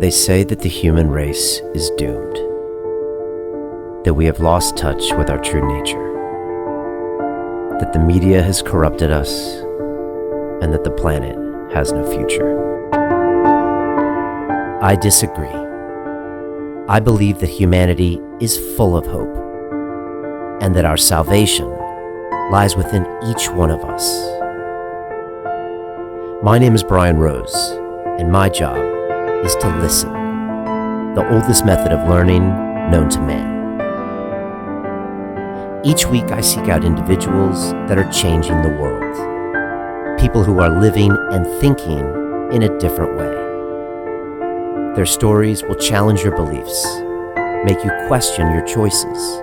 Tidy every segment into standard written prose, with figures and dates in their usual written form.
They say that the human race is doomed, that we have lost touch with our true nature, that the media has corrupted us, and that the planet has no future. I disagree. I believe that humanity is full of hope, and that our salvation lies within each one of us. My name is Brian Rose, and my job is to listen, the oldest method of learning known to man. Each week I seek out individuals that are changing the world, people who are living and thinking in a different way. Their stories will challenge your beliefs, make you question your choices,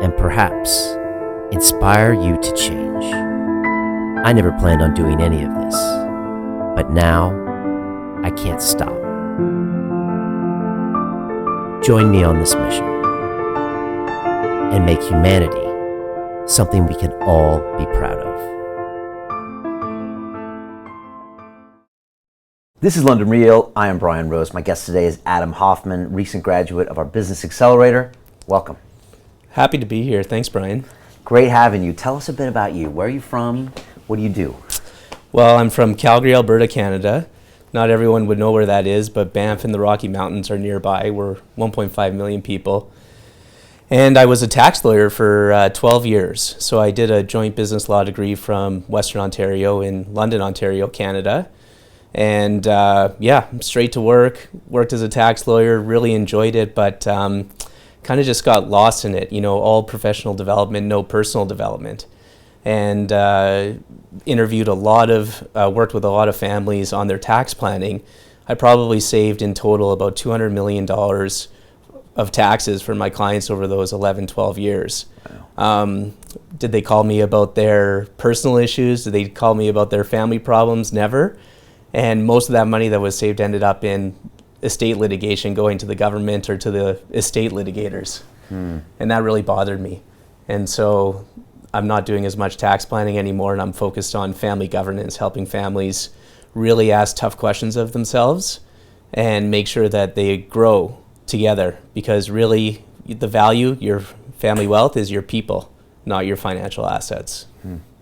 and perhaps inspire you to change. I never planned on doing any of this, but now I can't stop. Join me on this mission and make humanity something we can all be proud of. This is London Real. I am Brian Rose. My guest today is Adam Hoffman, recent graduate of our Business Accelerator. Welcome. Happy to be here. Thanks, Brian. Great having you. Tell us a bit about you. Where are you from? What do you do? Well, I'm from Calgary, Alberta, Canada. Not everyone would know where that is, but Banff and the Rocky Mountains are nearby. We're 1.5 million people. And I was a tax lawyer for 12 years. So I did a joint business law degree from Western Ontario in London, Ontario, Canada. And straight to work, worked as a tax lawyer, really enjoyed it, but kind of just got lost in it. You know, all professional development, no personal development. And interviewed worked with a lot of families on their tax planning. I probably saved in total about $200 million of taxes for my clients over those 11, 12 years. Wow. Did they call me about their personal issues? Did they call me about their family problems? Never. And most of that money that was saved ended up in estate litigation, going to the government or to the estate litigators. And that really bothered me. And so I'm not doing as much tax planning anymore, and I'm focused on family governance, helping families really ask tough questions of themselves and make sure that they grow together, because really the value, your family wealth, is your people, not your financial assets.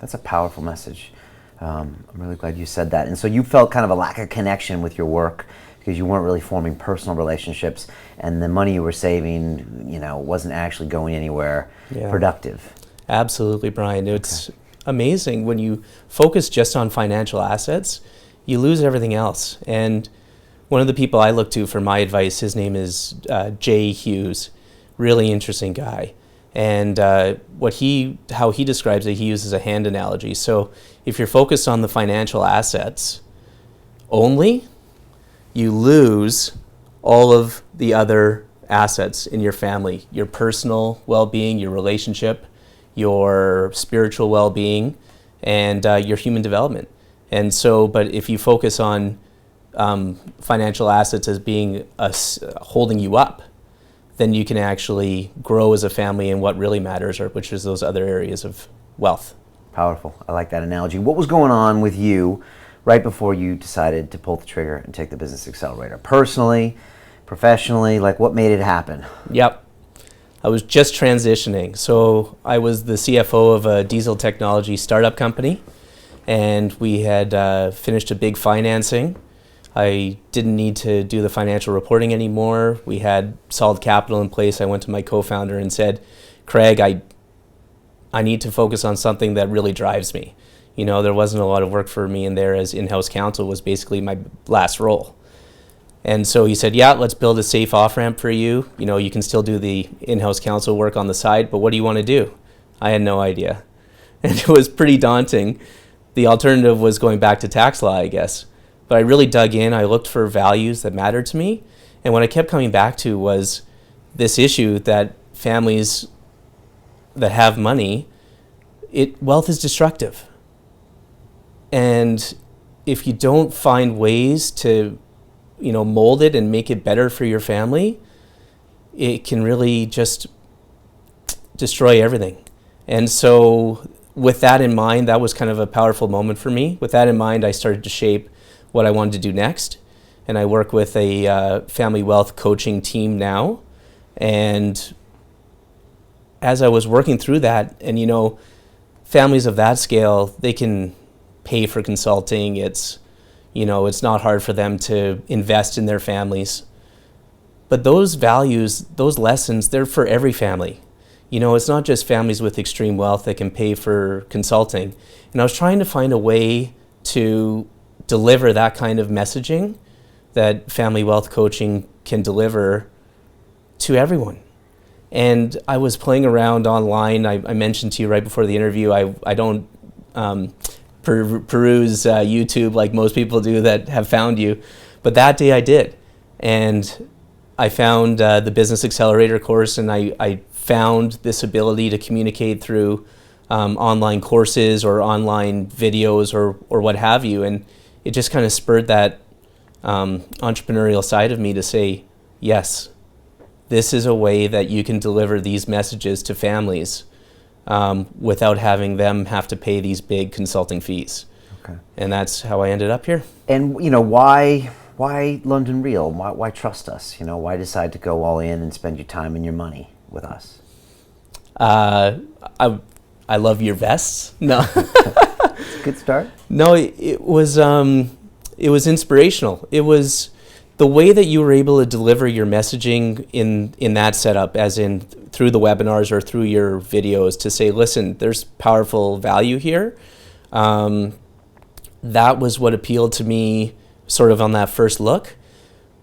That's a powerful message. I'm really glad you said that. And so you felt kind of a lack of connection with your work because you weren't really forming personal relationships, and the money you were saving, wasn't actually going anywhere productive. Absolutely, Brian. It's amazing when you focus just on financial assets, you lose everything else. And one of the people I look to for my advice, his name is Jay Hughes, really interesting guy. And how he describes it, he uses a hand analogy. So if you're focused on the financial assets only, you lose all of the other assets in your family, your personal well-being, your relationship, your spiritual well-being, and your human development. And so, but if you focus on financial assets as being holding you up, then you can actually grow as a family in what really matters, which is those other areas of wealth. Powerful. I like that analogy. What was going on with you right before you decided to pull the trigger and take the Business Accelerator? Personally, professionally, what made it happen? Yep. I was just transitioning. So I was the CFO of a diesel technology startup company, and we had finished a big financing. I didn't need to do the financial reporting anymore. We had solid capital in place. I went to my co-founder and said, Craig, I need to focus on something that really drives me. There wasn't a lot of work for me in there, as in-house counsel was basically my last role. And so he said, let's build a safe off-ramp for you. You can still do the in-house counsel work on the side, but what do you want to do? I had no idea. And it was pretty daunting. The alternative was going back to tax law, I guess. But I really dug in. I looked for values that mattered to me. And what I kept coming back to was this issue that families that have money, wealth is destructive. And if you don't find ways to mold it and make it better for your family, it can really just destroy everything. And so with that in mind, that was kind of a powerful moment for me. With that in mind, I started to shape what I wanted to do next. and I work with a family wealth coaching team now. And as I was working through that, and families of that scale, they can pay for consulting. It's not hard for them to invest in their families. But those values, those lessons, they're for every family. It's not just families with extreme wealth that can pay for consulting. And I was trying to find a way to deliver that kind of messaging that family wealth coaching can deliver to everyone. And I was playing around online. I mentioned to you right before the interview, I don't peruse YouTube like most people do that have found you. But that day I did. And I found the Business Accelerator course, and I found this ability to communicate through online courses or online videos or what have you. And it just kind of spurred that entrepreneurial side of me to say, yes, this is a way that you can deliver these messages to families without having them have to pay these big consulting fees. Okay. And that's how I ended up here. And why London Real? Why trust us? Why decide to go all in and spend your time and your money with us? I love your vests. No. It's a good start. No, it was inspirational. It was the way that you were able to deliver your messaging in that setup, as in through the webinars or through your videos, to say, listen, there's powerful value here. That was what appealed to me sort of on that first look.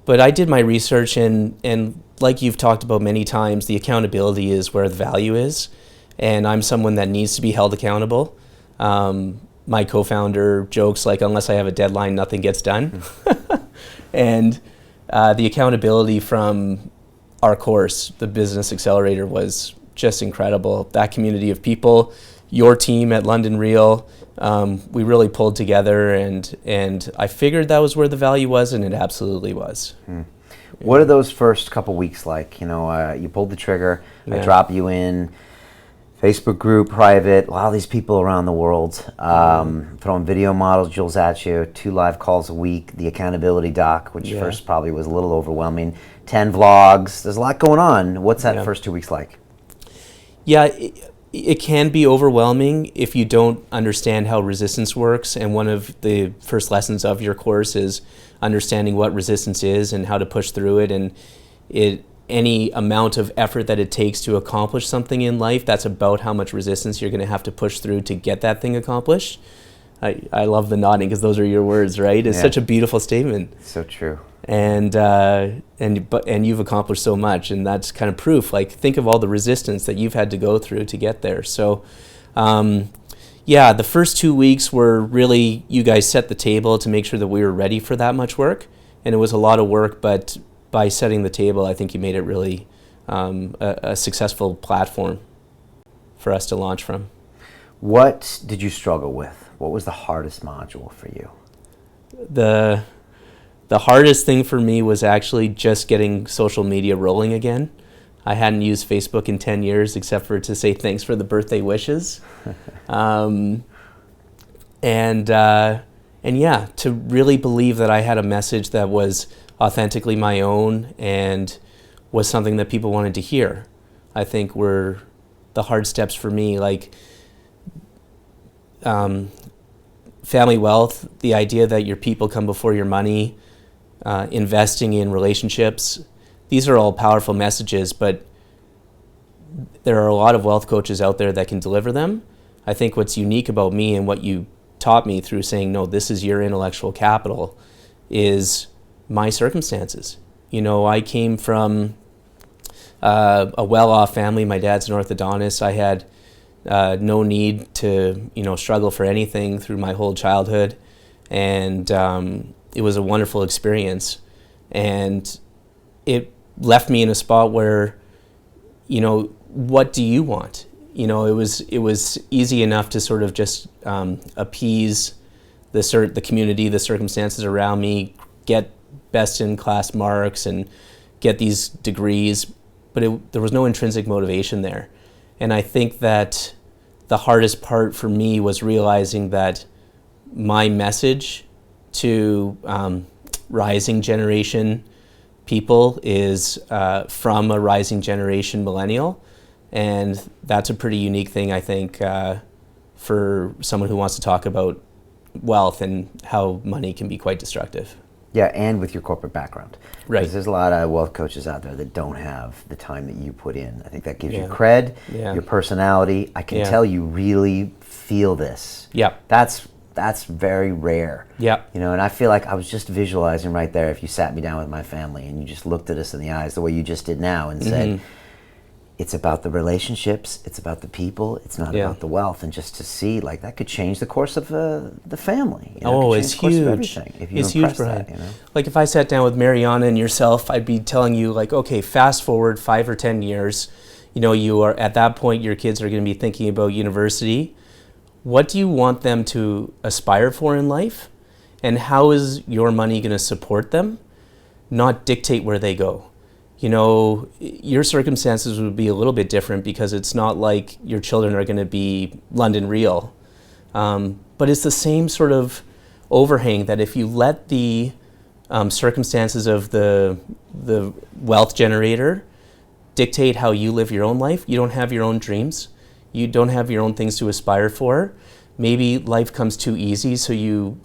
But I did my research, and like you've talked about many times, the accountability is where the value is. And I'm someone that needs to be held accountable. My co-founder jokes like, unless I have a deadline, nothing gets done. And the accountability from our course, the Business Accelerator, was just incredible. That community of people, your team at London Real, we really pulled together, and I figured that was where the value was, and it absolutely was. What are those first couple weeks like? You pulled the trigger, I drop you in, Facebook group, private, a lot of these people around the world, throwing video modules at you, 2 live calls a week, the accountability doc, which first probably was a little overwhelming, 10 vlogs, there's a lot going on. What's that first 2 weeks like? Yeah, it can be overwhelming if you don't understand how resistance works, and one of the first lessons of your course is understanding what resistance is and how to push through it, and any amount of effort that it takes to accomplish something in life, that's about how much resistance you're going to have to push through to get that thing accomplished. I love the nodding, because those are your words, right? It's such a beautiful statement. So true. And you've accomplished so much, and that's kind of proof. Like, think of all the resistance that you've had to go through to get there. So, the first 2 weeks were really, you guys set the table to make sure that we were ready for that much work, and it was a lot of work, but by setting the table, I think you made it really a successful platform for us to launch from. What did you struggle with? What was the hardest module for you? The hardest thing for me was actually just getting social media rolling again. I hadn't used Facebook in 10 years except for to say thanks for the birthday wishes. And to really believe that I had a message that was authentically my own and was something that people wanted to hear, I think were the hard steps for me. Like, family wealth, the idea that your people come before your money, investing in relationships, these are all powerful messages, but there are a lot of wealth coaches out there that can deliver them. I think what's unique about me and what you taught me through saying, no, this is your intellectual capital, is my circumstances. I came from a well-off family. My dad's an orthodontist. I had no need to, struggle for anything through my whole childhood. And it was a wonderful experience. And it left me in a spot where, what do you want? It was easy enough to sort of just appease the community, the circumstances around me, get best-in-class marks and get these degrees, but there was no intrinsic motivation there. And I think that the hardest part for me was realizing that my message to rising generation people is from a rising generation millennial, and that's a pretty unique thing, I think, for someone who wants to talk about wealth and how money can be quite destructive. Yeah, and with your corporate background. Right. Because there's a lot of wealth coaches out there that don't have the time that you put in. I think that gives you Yeah. cred, Yeah. your personality. I can Yeah. tell you really feel this. Yeah. That's very rare. Yeah. You know, and I feel like I was just visualizing right there if you sat me down with my family and you just looked at us in the eyes the way you just did now and said, it's about the relationships, it's about the people, it's not Yeah. about the wealth. And just to see, like, that could change the course of the family. You know, Oh, it could it's change the course of huge. everything if you It's huge, impress Brian. that, you know? Like if I sat down with Mariana and yourself, I'd be telling you like, okay, fast forward 5 or 10 years, you know, you are at that point, your kids are going to be thinking about university. What do you want them to aspire for in life? And how is your money going to support them, not dictate where they go? You know, your circumstances would be a little bit different because it's not like your children are going to be London Real. But it's the same sort of overhang that if you let the circumstances of the wealth generator dictate how you live your own life, you don't have your own dreams, you don't have your own things to aspire for. Maybe life comes too easy, so you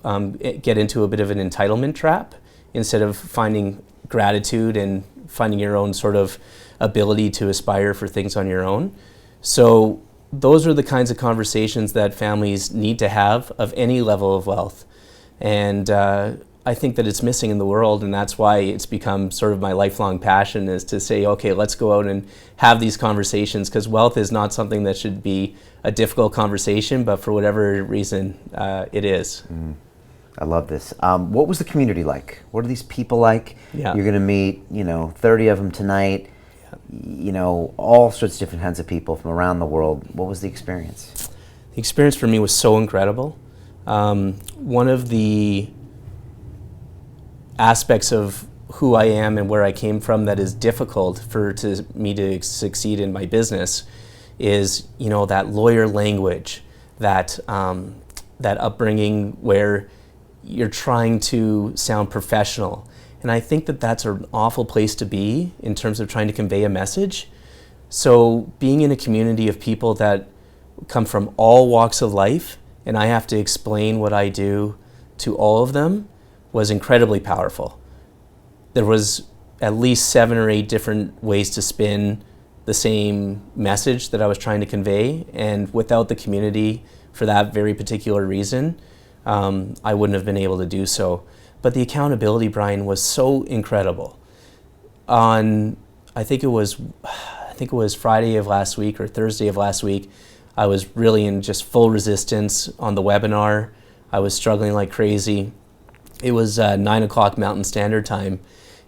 get into a bit of an entitlement trap instead of finding gratitude and finding your own sort of ability to aspire for things on your own. So those are the kinds of conversations that families need to have of any level of wealth. And I think that it's missing in the world, and that's why it's become sort of my lifelong passion, is to say, okay, let's go out and have these conversations, because wealth is not something that should be a difficult conversation, but for whatever reason, it is. I love this. What was the community like? What are these people like? Yeah. You're going to meet, 30 of them tonight. All sorts of different kinds of people from around the world. What was the experience? The experience for me was so incredible. One of the aspects of who I am and where I came from that is difficult for me to succeed in my business is, that lawyer language, that upbringing where you're trying to sound professional. And I think that that's an awful place to be in terms of trying to convey a message. So being in a community of people that come from all walks of life, and I have to explain what I do to all of them, was incredibly powerful. There was at least 7 or 8 different ways to spin the same message that I was trying to convey, and without the community for that very particular reason, I wouldn't have been able to do so. But the accountability, Brian, was so incredible. I think it was Friday of last week or Thursday of last week, I was really in just full resistance on the webinar. I was struggling like crazy. It was 9 o'clock Mountain Standard Time,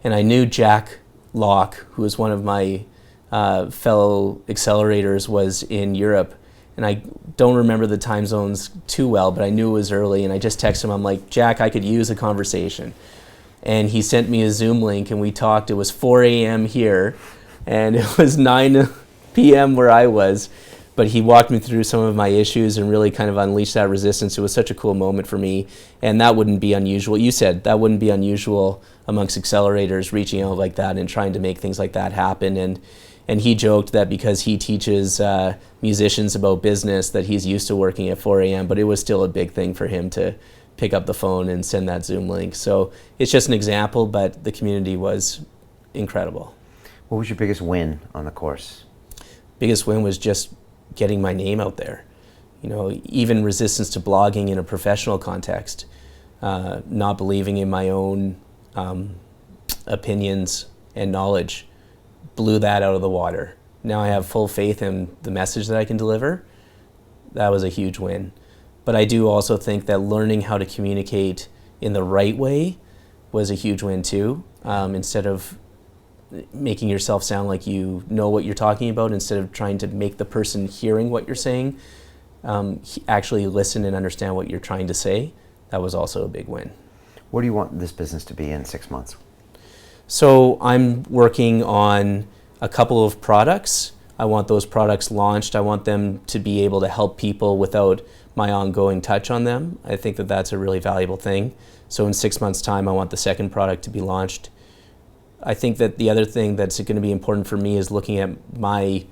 and I knew Jack Locke, who was one of my fellow accelerators, was in Europe. And I don't remember the time zones too well, but I knew it was early, and I just texted him. I'm like, Jack, I could use a conversation. And he sent me a Zoom link, and we talked. It was 4 a.m. here, and it was 9 p.m. where I was. But he walked me through some of my issues and really kind of unleashed that resistance. It was such a cool moment for me, and that wouldn't be unusual. You said that wouldn't be unusual amongst accelerators, reaching out like that and trying to make things like that happen. And he joked that because he teaches musicians about business, that he's used to working at 4 a.m., but it was still a big thing for him to pick up the phone and send that Zoom link. So it's just an example, but the community was incredible. What was your biggest win on the course? Biggest win was just getting my name out there. Even resistance to blogging in a professional context, not believing in my own opinions and knowledge, blew that out of the water. Now I have full faith in the message that I can deliver. That was a huge win. But I do also think that learning how to communicate in the right way was a huge win too. Instead of making yourself sound like you know what you're talking about, instead of trying to make the person hearing what you're saying actually listen and understand what you're trying to say. That was also a big win. Where do you want this business to be in 6 months? So I'm working on a couple of products. I want those products launched. I want them to be able to help people without my ongoing touch on them. I think that that's a really valuable thing. So in 6 months' time, I want the second product to be launched. I think that the other thing that's going to be important for me is looking at my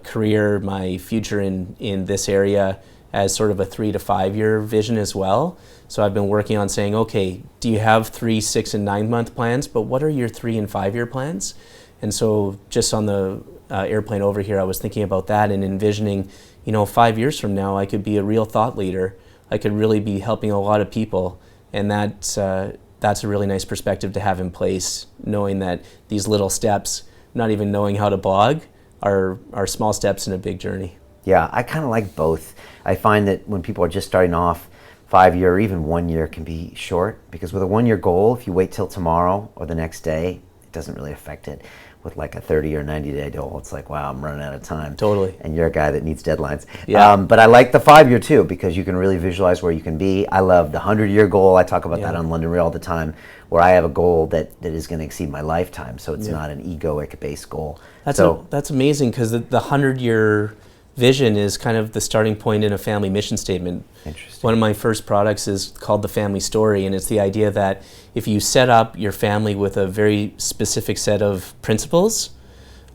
career, my future in this area as sort of a 3 to 5 year vision as well. So I've been working on saying, okay, do you have 3, 6, and 9 month plans, but what are your 3 and 5 year plans? And so just on the airplane over here, I was thinking about that and envisioning, 5 years from now, I could be a real thought leader. I could really be helping a lot of people. And that's a really nice perspective to have in place, knowing that these little steps, not even knowing how to blog, are small steps in a big journey. Yeah, I kind of like both. I find that when people are just starting off, 5 year or even 1 year can be short, because with a 1 year goal, if you wait till tomorrow or the next day, it doesn't really affect it. With like a 30 or 90 day goal, it's like, wow, I'm running out of time. Totally. And you're a guy that needs deadlines. Yeah. But I like the 5 year too, because you can really visualize where you can be. I love the 100 year goal. I talk about that on London Real all the time, where I have a goal that is going to exceed my lifetime. So it's not an egoic based goal. That's amazing, because the 100-year vision is kind of the starting point in a family mission statement. Interesting. One of my first products is called The Family Story, and it's the idea that if you set up your family with a very specific set of principles,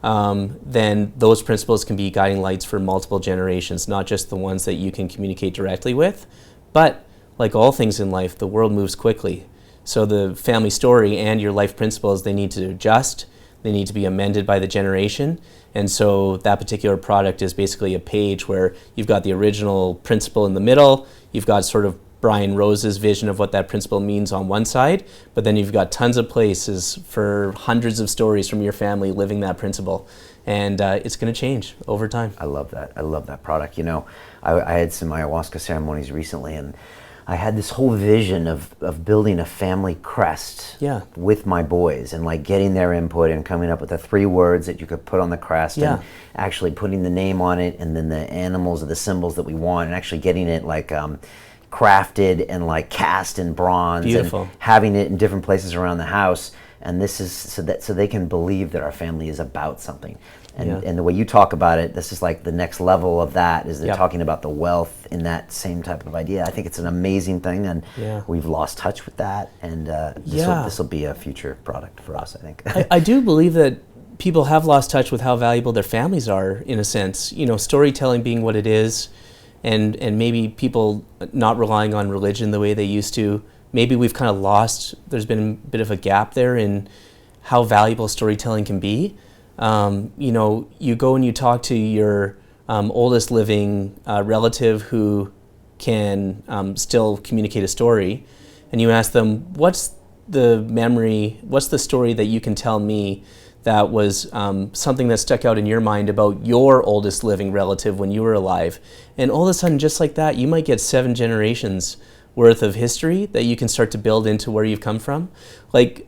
then those principles can be guiding lights for multiple generations, not just the ones that you can communicate directly with. But like all things in life, the world moves quickly. So the family story and your life principles, they need to adjust. They need to be amended by the generation. And so that particular product is basically a page where you've got the original principle in the middle, you've got sort of Brian Rose's vision of what that principle means on one side, but then you've got tons of places for hundreds of stories from your family living that principle. And it's going to change over time. I love that. I love that product. I had some ayahuasca ceremonies recently, and I had this whole vision of building a family crest with my boys, and like getting their input and coming up with the 3 words that you could put on the crest, and actually putting the name on it, and then the animals or the symbols that we want, and actually getting it like crafted and like cast in bronze. Beautiful. And having it in different places around the house. And this is so they can believe that our family is about something. And the way you talk about it, this is like the next level of that, is they're talking about the wealth in that same type of idea. I think it's an amazing thing, and we've lost touch with that, and this will be a future product for us, I think. I do believe that people have lost touch with how valuable their families are, in a sense. Storytelling being what it is, and maybe people not relying on religion the way they used to. Maybe we've kind of lost, there's been a bit of a gap there in how valuable storytelling can be. You go and you talk to your oldest living relative who can still communicate a story, and you ask them, what's the story that you can tell me that was something that stuck out in your mind about your oldest living relative when you were alive? And all of a sudden, just like that, you might get 7 generations worth of history that you can start to build into where you've come from. Like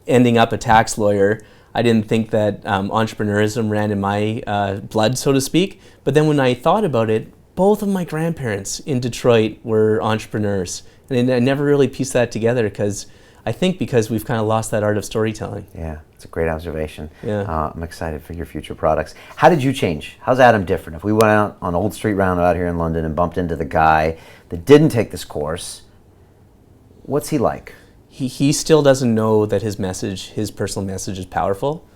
ending up a tax lawyer, I didn't think that entrepreneurism ran in my blood, so to speak. But then when I thought about it, both of my grandparents in Detroit were entrepreneurs. And I never really pieced that together, because we've kind of lost that art of storytelling. Yeah, it's a great observation. Yeah. I'm excited for your future products. How did you change? How's Adam different? If we went out on Old Street Roundabout here in London and bumped into the guy that didn't take this course, what's he like? He still doesn't know that his personal message is powerful.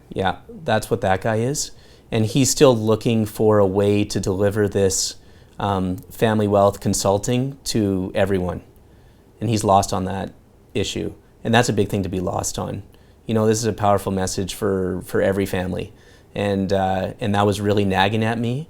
Yeah, that's what that guy is. And he's still looking for a way to deliver this family wealth consulting to everyone. And he's lost on that issue. And that's a big thing to be lost on. This is a powerful message for every family. And that was really nagging at me.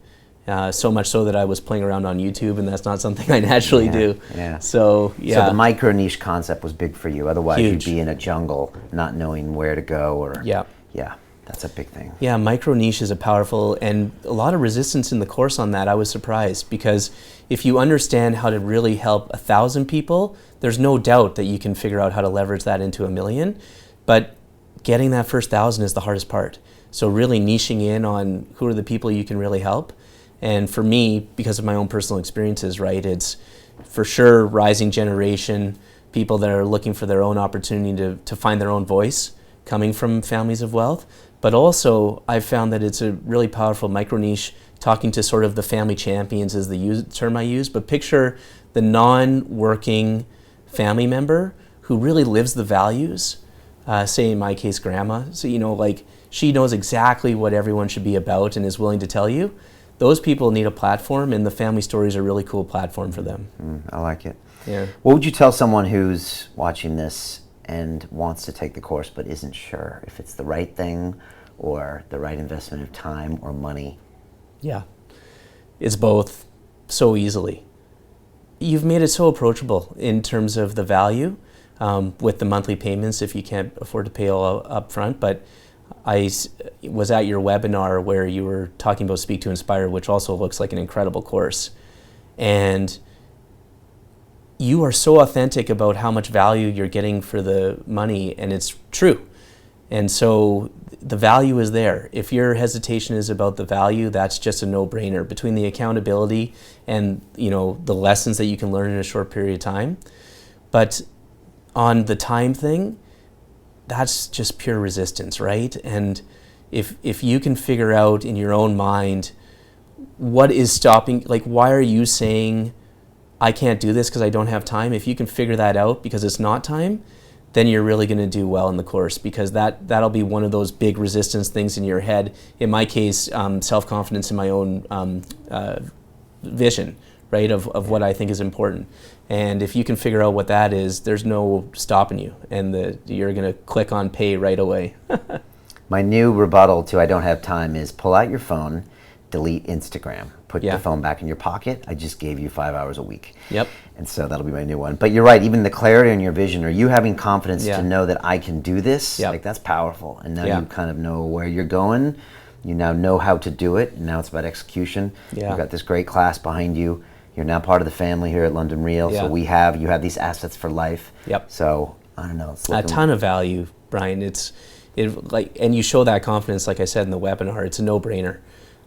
So much so that I was playing around on YouTube, and that's not something I naturally do. Yeah. So the micro niche concept was big for you. Otherwise, Huge. You'd be in a jungle, not knowing where to go. Yeah, that's a big thing. Yeah, micro niche is a powerful, and a lot of resistance in the course on that. I was surprised, because if you understand how to really help 1,000 people, there's no doubt that you can figure out how to leverage that into 1 million. But getting that first 1,000 is the hardest part. So really niching in on who are the people you can really help. And for me, because of my own personal experiences, right, it's for sure rising generation, people that are looking for their own opportunity to find their own voice, coming from families of wealth. But also, I've found that it's a really powerful micro niche. Talking to sort of the family champions is the term I use, but picture the non-working family member who really lives the values, say in my case, grandma. So, like she knows exactly what everyone should be about and is willing to tell you. Those people need a platform, and the family stories are a really cool platform for them. I like it. Yeah. What would you tell someone who's watching this and wants to take the course but isn't sure if it's the right thing or the right investment of time or money? Yeah, it's both so easily. You've made it so approachable in terms of the value with the monthly payments if you can't afford to pay all up front. But I was at your webinar where you were talking about Speak to Inspire, which also looks like an incredible course. And you are so authentic about how much value you're getting for the money, and it's true. And so the value is there. If your hesitation is about the value, that's just a no-brainer. Between the accountability and the lessons that you can learn in a short period of time. But on the time thing, that's just pure resistance, right? And if you can figure out in your own mind what is stopping, like why are you saying I can't do this because I don't have time? If you can figure that out because it's not time, then you're really going to do well in the course, because that'll be one of those big resistance things in your head. In my case, self-confidence in my own vision, right, of what I think is important. And if you can figure out what that is, there's no stopping you, and you're going to click on pay right away. My new rebuttal to I don't have time is pull out your phone, delete Instagram, put the phone back in your pocket. I just gave you 5 hours a week. Yep. And so that'll be my new one. But you're right, even the clarity in your vision, or you having confidence to know that I can do this, like that's powerful. And now you kind of know where you're going. You now know how to do it. And now it's about execution. Yeah. You've got this great class behind you. You're now part of the family here at London Real. So you have these assets for life. Yep. So I don't know. It's a ton of value, Brian. And you show that confidence, like I said in the webinar. It's a no-brainer.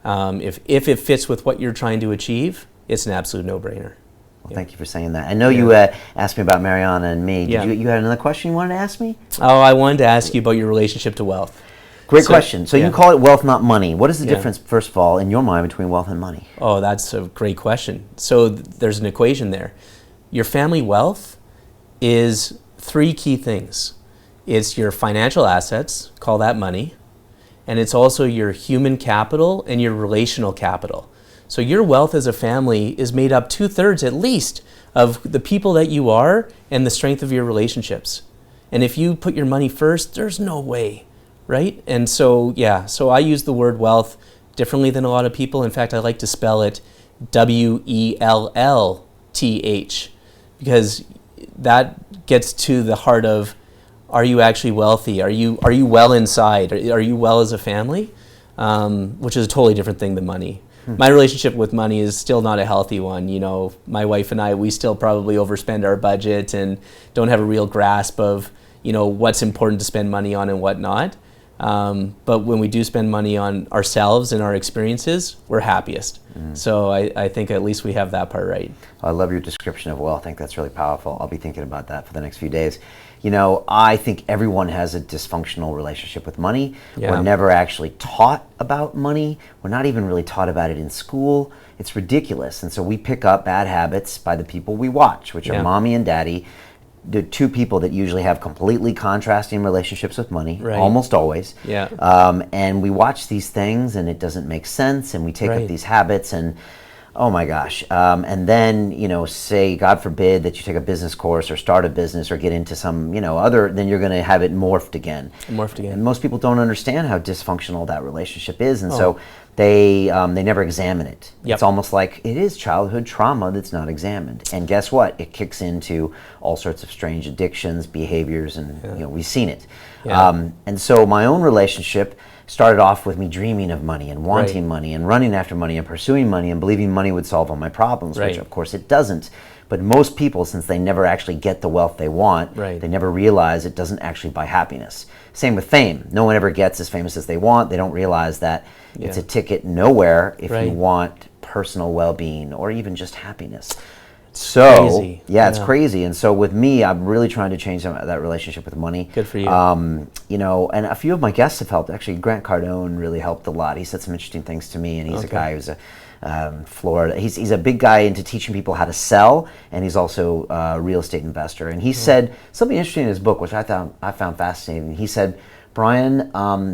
If it fits with what you're trying to achieve, it's an absolute no-brainer. Well, thank you for saying that. I know you asked me about Mariana and me. Did you had another question you wanted to ask me? Oh, I wanted to ask you about your relationship to wealth. Great question. So you call it wealth, not money. What is the difference, first of all, in your mind between wealth and money? Oh, that's a great question. So there's an equation there. Your family wealth is three key things. It's your financial assets, call that money, and it's also your human capital and your relational capital. So your wealth as a family is made up 2/3 at least of the people that you are and the strength of your relationships. And if you put your money first, there's no way, right? And so, so I use the word wealth differently than a lot of people. In fact, I like to spell it WELLTH, because that gets to the heart of, are you actually wealthy? Are you well inside? Are you well as a family? Which is a totally different thing than money. My relationship with money is still not a healthy one. My wife and I, we still probably overspend our budget and don't have a real grasp of, what's important to spend money on and what not. But when we do spend money on ourselves and our experiences, we're happiest. So I think at least we have that part right. I love your description of wealth. I think that's really powerful. I'll be thinking about that for the next few days. I think everyone has a dysfunctional relationship with money. Yeah. We're never actually taught about money. We're not even really taught about it in school. It's ridiculous. And so we pick up bad habits by the people we watch, which are mommy and daddy. The two people that usually have completely contrasting relationships with money, almost always. Yeah. And we watch these things and it doesn't make sense, and we take up these habits, and oh my gosh. And then, say, God forbid, that you take a business course or start a business or get into some, other, then you're going to have it morphed again. And most people don't understand how dysfunctional that relationship is. And so they never examine it. Yep. It's almost like it is childhood trauma that's not examined. And guess what? It kicks into all sorts of strange addictions, behaviors, and we've seen it. Yeah. And so my own relationship started off with me dreaming of money and wanting money and running after money and pursuing money and believing money would solve all my problems, which of course it doesn't. But most people, since they never actually get the wealth they want, they never realize it doesn't actually buy happiness. Same with fame. No one ever gets as famous as they want. They don't realize that it's a ticket nowhere if you want personal well-being or even just happiness. So crazy. it's crazy. And so with me, I'm really trying to change that relationship with money. Good for you. You know, and a few of my guests have helped. Actually, Grant Cardone really helped a lot. He said some interesting things to me, and he's a guy who's Florida. He's a big guy into teaching people how to sell, and he's also a real estate investor. And he said something interesting in his book, which I found fascinating. He said, Brian,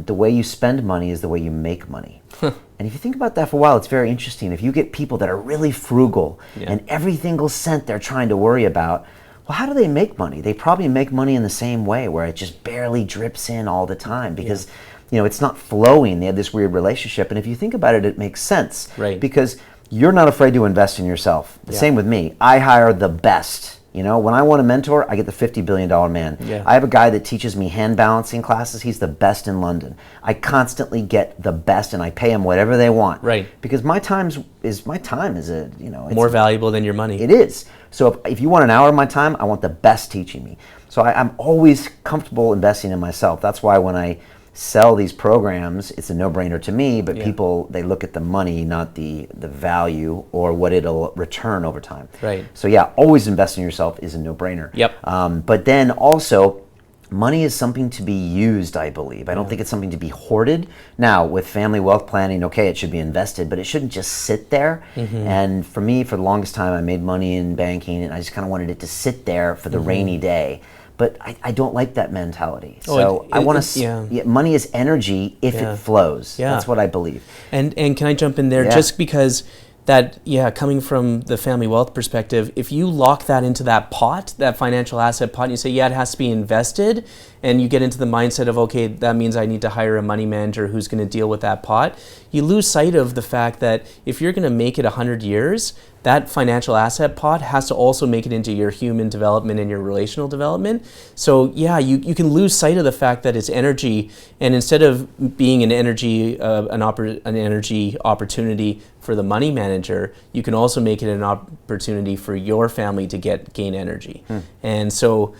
the way you spend money is the way you make money. And if you think about that for a while, it's very interesting. If you get people that are really frugal and every single cent they're trying to worry about, well, how do they make money? They probably make money in the same way, where it just barely drips in all the time because you know, it's not flowing. They have this weird relationship. And if you think about it, it makes sense. Right. Because you're not afraid to invest in yourself. The same with me. I hire the best. You know, when I want a mentor, I get the $50 billion man. Yeah. I have a guy that teaches me hand balancing classes. He's the best in London. I constantly get the best, and I pay them whatever they want. Right. Because my time is a, you know, it's More valuable than your money. It is. So if you want an hour of my time, I want the best teaching me. So I'm always comfortable investing in myself. That's why when I sell these programs, it's a no-brainer to me, but people, they look at the money, not the value or what it'll return over time. Right. So always invest in yourself is a no-brainer. Yep. But then also, money is something to be used, I believe. I don't think it's something to be hoarded. Now, with family wealth planning, it should be invested, but it shouldn't just sit there. And for me, for the longest time, I made money in banking, and I just kind of wanted it to sit there for the rainy day. But I don't like that mentality. So I want to. Money is energy if it flows. That's what I believe. And can I jump in there just because that coming from the family wealth perspective, if you lock that into that pot, that financial asset pot, and you say it has to be invested, and you get into the mindset of okay, that means I need to hire a money manager who's going to deal with that pot, you lose sight of the fact that if you're going to make it 100 years, that financial asset pot has to also make it into your human development and your relational development. So you can lose sight of the fact that it's energy, and instead of being an energy an energy opportunity for the money manager, you can also make it an opportunity for your family to gain energy. And so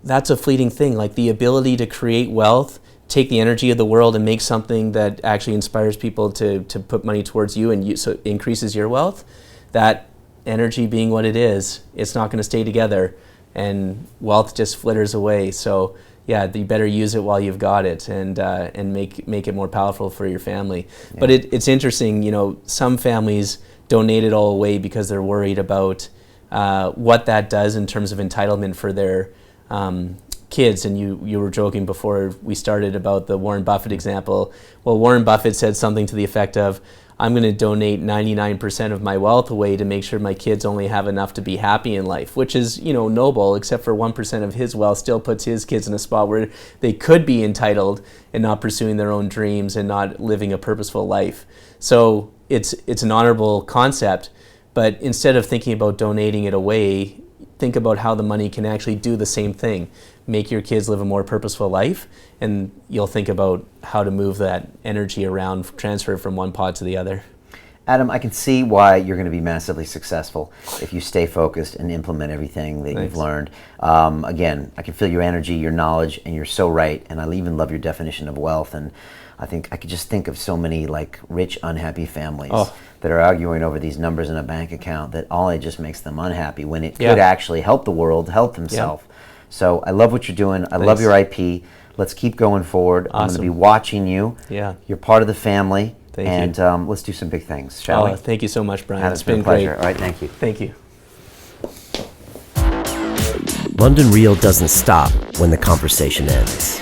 that's a fleeting thing, like the ability to create wealth, take the energy of the world and make something that actually inspires people to put money towards you, and so it increases your wealth. That energy being what it is, it's not going to stay together, and wealth just flitters away. So you better use it while you've got it, and make it more powerful for your family. But it's interesting, you know, some families donate it all away because they're worried about what that does in terms of entitlement for their kids. And you were joking before we started about the Warren Buffett example. Well, Warren Buffett said something to the effect of, I'm going to donate 99% of my wealth away to make sure my kids only have enough to be happy in life, which is, you know, noble, except for 1% of his wealth still puts his kids in a spot where they could be entitled and not pursuing their own dreams and not living a purposeful life. So it's an honorable concept, but instead of thinking about donating it away, think about how the money can actually do the same thing. Make your kids live a more purposeful life, and you'll think about how to move that energy around, transfer it from one pot to the other. Adam, I can see why you're going to be massively successful if you stay focused and implement everything that you've learned. Again, I can feel your energy, your knowledge, and you're so right. And I even love your definition of wealth. And I think I could just think of so many like rich, unhappy families that are arguing over these numbers in a bank account that all it just makes them unhappy when it could actually help the world, help themselves. So I love what you're doing. I love your IP. Let's keep going forward. Awesome. I'm going to be watching you. You're part of the family. Thank you. And let's do some big things, shall we? Thank you so much, Brian. It's been a pleasure. All right, thank you. Thank you. London Real doesn't stop when the conversation ends.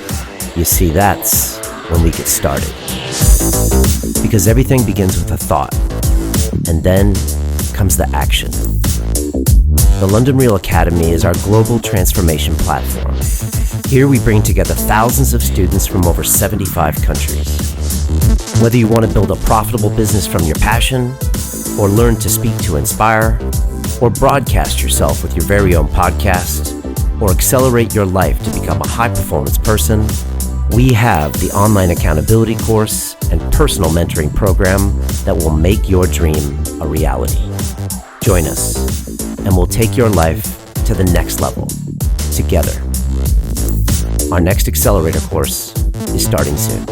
You see, that's when we get started. Because everything begins with a thought, and then comes the action. The London Real Academy is our global transformation platform. Here we bring together thousands of students from over 75 countries. Whether you want to build a profitable business from your passion, or learn to speak to inspire, or broadcast yourself with your very own podcast, or accelerate your life to become a high-performance person, we have the online accountability course and personal mentoring program that will make your dream a reality. Join us, and we'll take your life to the next level together. Our next Accelerator course is starting soon.